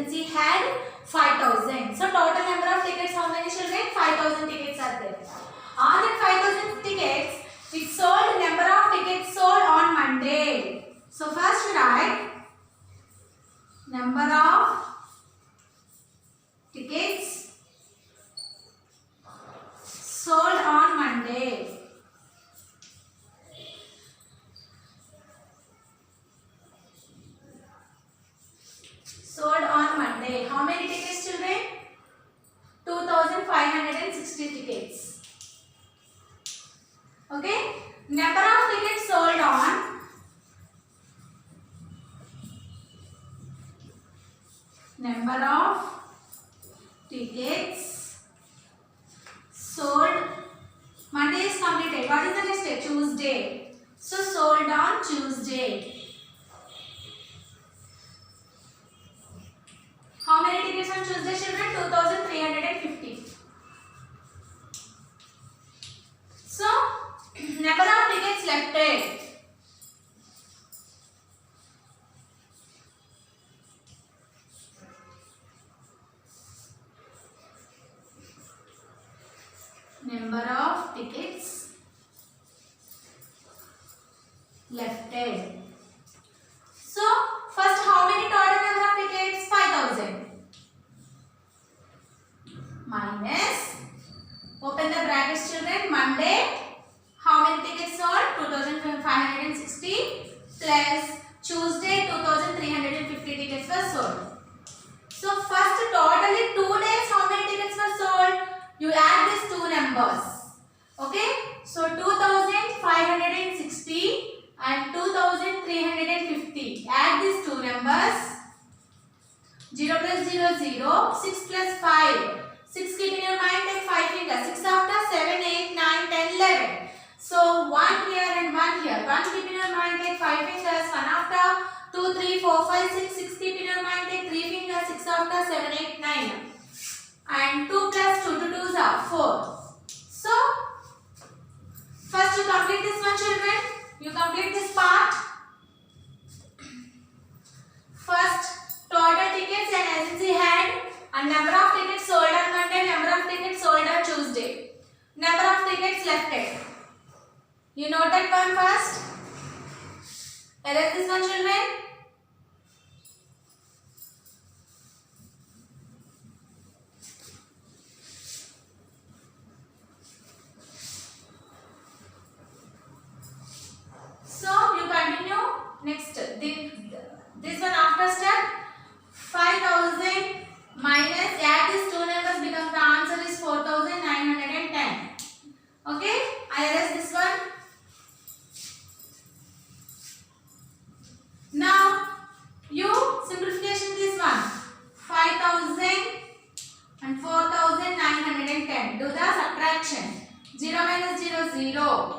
agency had 5,000. So total number of tickets, how many children? 5,000 tickets are there. On that 5,000 tickets, it sold number of tickets sold on Monday. So first write number of tickets sold on Monday. Sold on Monday. How many tickets, children? 2,560 tickets. Okay. Number of tickets sold on number of tickets sold. Monday is completed. What is the next day? Tuesday. So sold on Tuesday. How many tickets on Tuesday, children? 2,350. So number of tickets left. Number of tickets left. So first, how many total number of tickets? 5,000 minus, open the brackets, children, Monday. How many tickets sold? 2,560 plus Tuesday 2,350 tickets were sold. So first, totally 2 days, how many tickets were sold? You add these two numbers. Okay. So 2,560 and 2,350. Add these two numbers. 0 plus 0, 0. 6 plus 5. 6 keep in your mind, take 5 fingers. 6 after 7, 8, 9, 10, 11. So 1 here and 1 here. 1 keep in your mind, take 5 fingers. 1 after 2, 3, 4, 5, 6. 6 keep in your mind, take 3 fingers. 6 after 7, 8, 9. And 2 plus 2 to 2s are 4. So first you complete this one, children. You complete this part. First, total tickets an agency had and number of tickets sold on Monday, number of tickets sold on Tuesday. Number of tickets left. You noted one first. Erase this one, children. So you continue. Next, this one after step. 5,000 minus, add these two numbers, becomes the answer is 4,910. Okay, I erase this one. Now you simplification this one. 5,000 and 4,910. Do the subtraction. 0 minus 0, 0.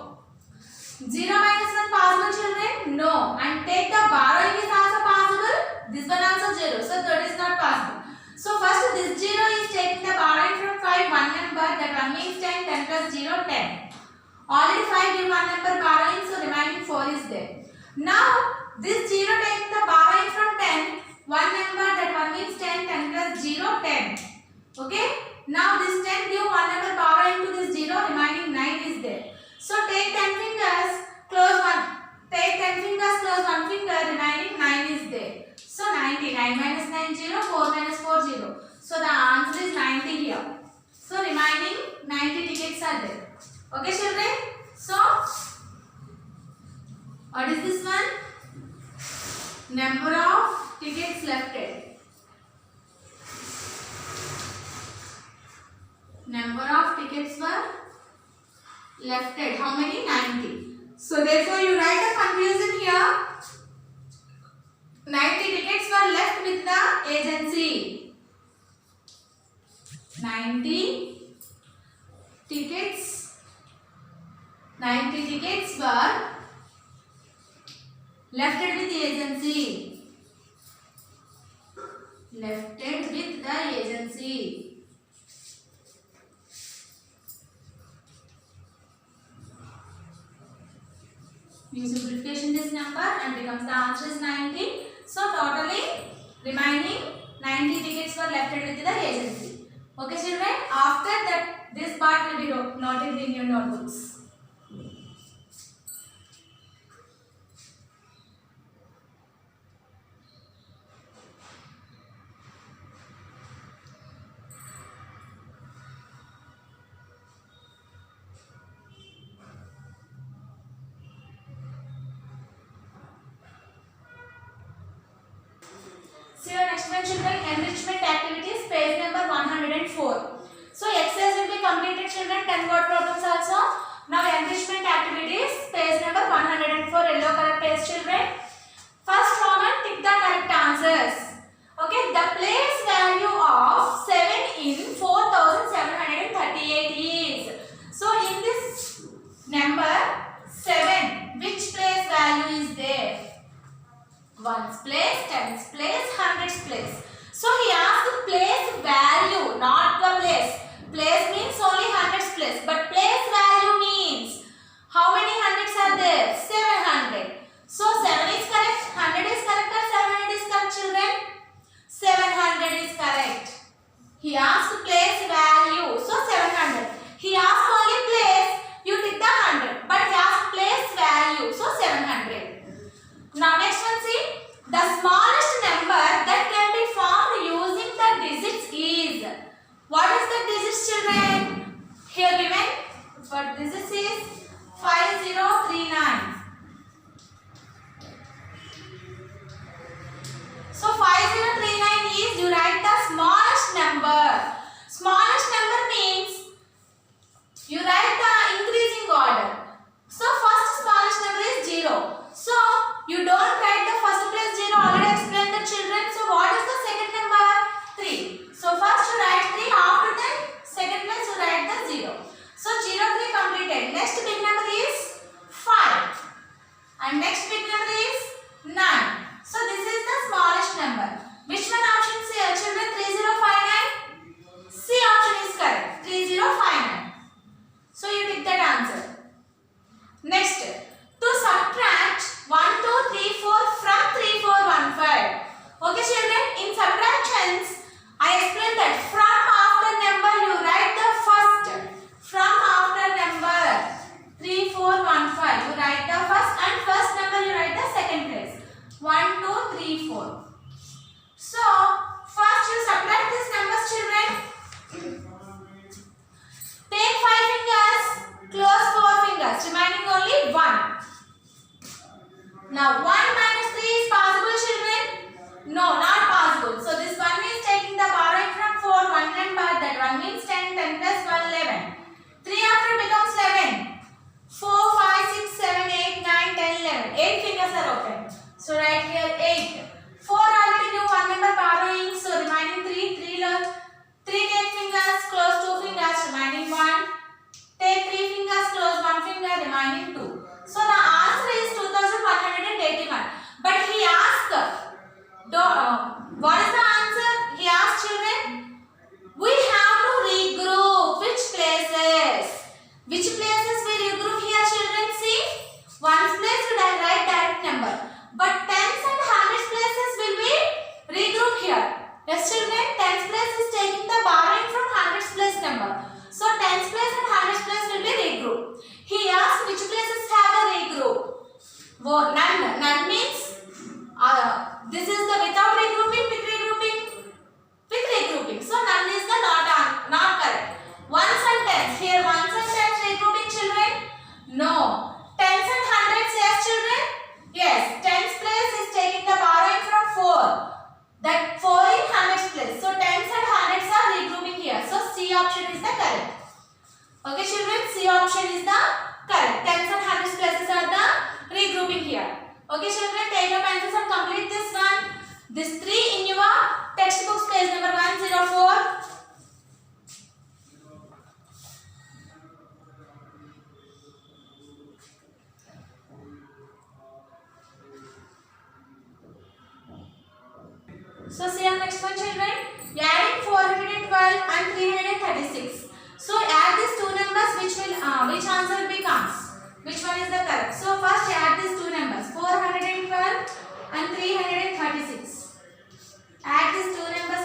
0 minus 1 possible, children? No. And take the borrowing is also possible. This one also 0. So that is not possible. So first this 0 is taking the borrowing from 5, one number. That one means 10. 10 plus 0, 10. Already 5 give one number borrowing. So remaining 4 is there. Now this 0 taking the borrowing from 10. One number. That one means 10. 10 plus 0, 10. Okay. Now this 10 give one number borrowing to this 0. Remaining 9 is there. So take 10 fingers, close one. Take 10 fingers, close one finger, remaining 9 is there. So 90, 9 minus 9, 0, 4 minus 4, 0. So the answer is 90 here. So remaining 90 tickets are there. Okay, children? So, what is this one? Number of tickets left. Number of tickets were left. How many? 90. So therefore you write a conclusion here. 90 tickets were left with the agency. 90 tickets were left with the agency. Left with the agency. You simplification this number and becomes the answer is 90. So totally remaining 90 tickets were left with the agency. Okay children, after that this part will be noted in your notebooks. See your next one children, enrichment activities, page number 104. So exercise will be completed children, 10 word problems also. Now enrichment activities, page number 104, yellow color page children. First Roman, tick the correct answers. Okay, the place value of 7 in 4738 is. So in this number 7, which place value is there? Ones place, tens place, hundreds place. So he asked the place value, not the place. Place means only hundreds place, but place value means how many hundreds are there? 700. So 7 is correct, 100 is correct, or 700 is correct children? 700 is correct. He asked place value, so 700. He asked only place, you take the 100, but he asked place value, so 700. Now next one, see, the smallest number that can be found using the digits is. What is the digits children? Here given, but digits is 5039. So 5039 is, you write the smallest number. Smallest number means you write the increasing order. So first smallest number is 0. So you don't write the first place 0, already explained the children. So what is the second number? 3. So first you write 3, after that second place you write the 0. So 0, 3 completed. Next big number is 5. And next big number is 9. So this is the smallest number. Which one option say children? 3059? C option is correct. 3059. So you take that answer. Next, to subtract 1, 2, 3, 4 from 3, 4, 1, 5. Okay children, in subtractions, I explained that from after number you write the first. From after number 3, 4, 1, 5 you write the first, and first number you write the second place. 1, 2, 3, 4. So, first you subtract these numbers children. Take 5 fingers, close 4 fingers, remaining only 1. Now 1 minus 3 is possible children? No, not possible. So this 1 is taking the borrowing from 4, 1 and bar, that 1 means 10, 10 plus 1, 11. 3 after becomes 11. 4, 5, 6, 7, 8, 9, 10, 11. 8 fingers are open. So write here 8. 4 already knew 1 number borrowing, so remaining 3, 3 take fingers, close 2 fingers, remaining 1. Take 3 fingers, close 1 finger, remaining 2. So the answer is 2181. But he asked, what is the answer? He asked children, we have to regroup which places? Which places we regroup here children? See, ones place we write direct number, but tens and hundreds places will be regroup here. Yes children, tens place is taking the borrowing from hundreds place number. So tens place and hundreds place will be regroup. He asked which places have a regroup. None. None means this is the without regrouping, with regrouping. With regrouping. So none is the not correct. Ones and tens. Here ones and tens regrouping children? No. Tens and hundreds, yes children? Yes. Tens place is taking the borrowing from 4. That 4 in hundreds place. So tens and hundreds are regrouping here. So C option is the correct. Okay children, C option is the correct. Tens and hundreds places are the regrouping here. Okay children, take your pencils and complete this one. This 3 in your textbooks, page number 104. So see our next one children. Adding 412 and 336. So add these two numbers, which answer becomes? Which one is the correct? So first add these two numbers, 412 and 336. Add these two numbers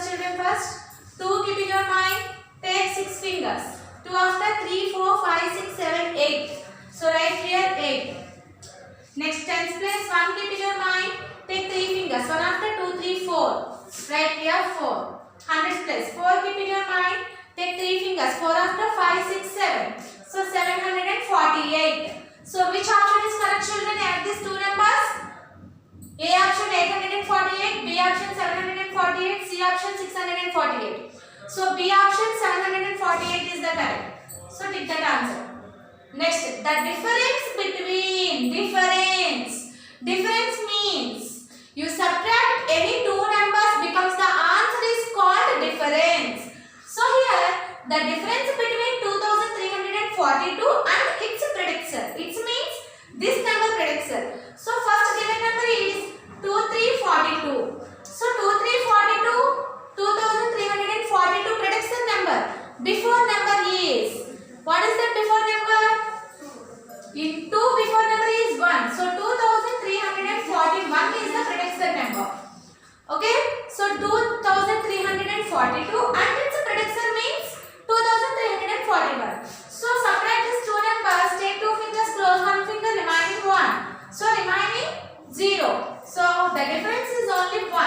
of 4. Hundreds place. 4 keep in your mind. Take 3 fingers. 4 after 5, 6, 7. So 748. So which option is correct, children? Add these two numbers. A option 848, B option 748, C option 648. So B option 748 is the correct. So take that answer. Next, the difference between difference means you subtract any two numbers becomes the answer is called difference. So here the difference between 2342 and its predecessor. It means this number predecessor. So first given number is 2342. So 2342, 2342 predecessor number. Before number is, what is the before number? In 2 before number is 1. So 2341 is the predecessor number. Okay. So 2342 and its predecessor means 2341. So subtract these two numbers. Take 2 fingers, close 1 finger, remaining 1. So remaining 0. So the difference is only 1.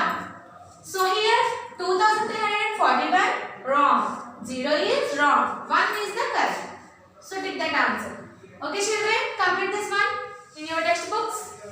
So here 2341 wrong. 0 is wrong. 1 is the correct. So take that answer. Okay children, complete this one in your textbooks.